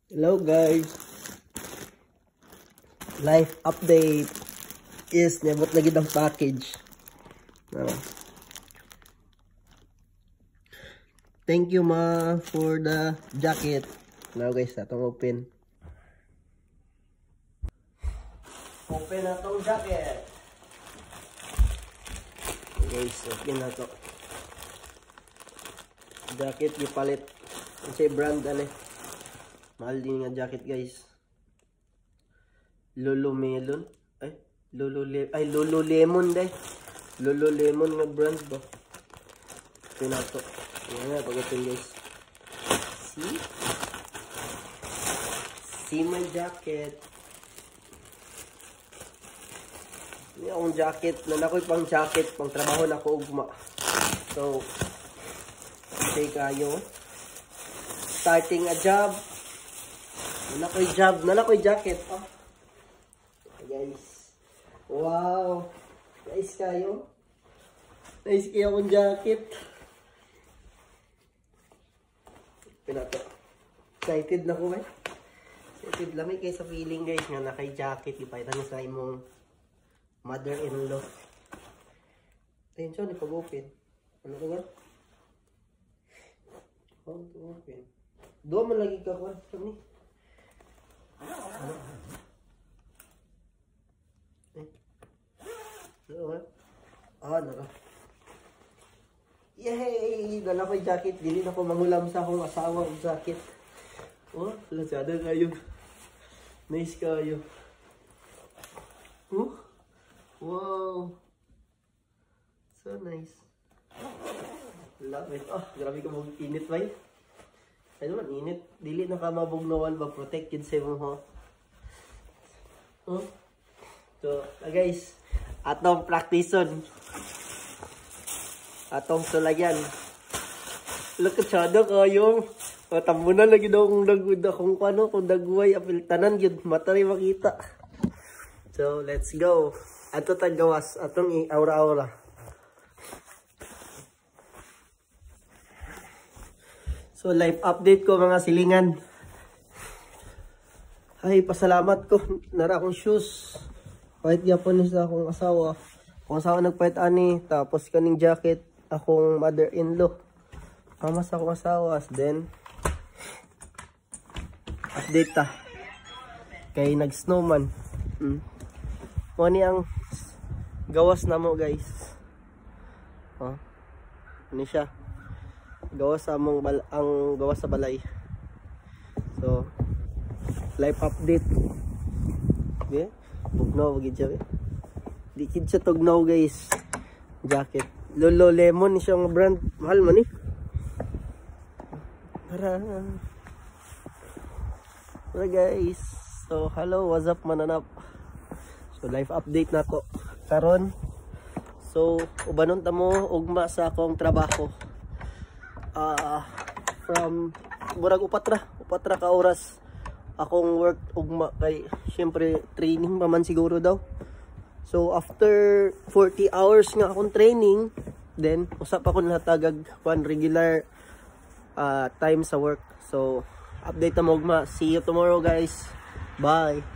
Hello guys. Life update is nabot lagi ng package. Thank you ma for the jacket. Now guys, atong open. Open na tong jacket. Guys, open na to. Jacket gipalit. Kasi brand ano. Mahal din nga jacket guys. Lululemon. Lululemon dai. Lululemon nga brand ba. Pinato. Yan nga pag-open guys. See my jacket. Ini akong jacket. Nanakoy pang jacket. Pang trabaho na ko ugma. So, okay kayo. Starting a job. Nanakoy jacket. Oh. Guys. Wow. Nice kayo. Nice kayo akong jacket. Pinato. Excited na ko eh. Excited lang eh kaysa feeling guys nga nakay jacket. Ipaitan sa imong mother-in-law. Ayun siya, ipag-open. Ano ka ba? How to open? Doon man lagi ka ko. Ano? Naka. Yay! Dala ko yung jacket. Dili na ko mangulam sa akong asawa ang jacket. Oh, lasada kayo. Nice kayo. Oh, wow. So nice. Love it. Oh, grabe ka mag-init ba yun? Ano man, init. Dili na ka mabugnawan ba? Protected sa mo ho. Oh. So, guys. Atong praktison. Atong sulagyan. Lakachada kayo. Matambo na lagi daw kung dagwid akong ano, kung dagway, apiltanan yun. Matari makita. So, let's go. Ato tagawas. Atong i-aura-aura. So, live update ko mga silingan. Ay, pasalamat ko. Nara akong shoes. Kahit Japanese na akong asawa. Akong asawa nagpahit ani. Tapos kaning jacket. Akong mother-in-law. Kamas akong asawa. Then, update ta. Kay nag-snowman. Mani ang gawas na mo guys. Oh. Ano siya? Gawas sa among ang gawas sa balay. So, live update. Okay? Tugnaw gid siya. Di kid siya tugnaw guys. Jacket. Lululemon siya nga brand. Mahal man eh. Tara. So guys. So hello, what's up mananap? So live update na to. Karon. So ubanon ta mo ugma sa akong trabaho. From murag upat ra ka oras akong work ugma kay syempre training pa man siguro daw. So after 40 hours nga akong training, then usap ako nahatagag one regular time sa work. So update ta mo ugma. See you tomorrow guys. Bye.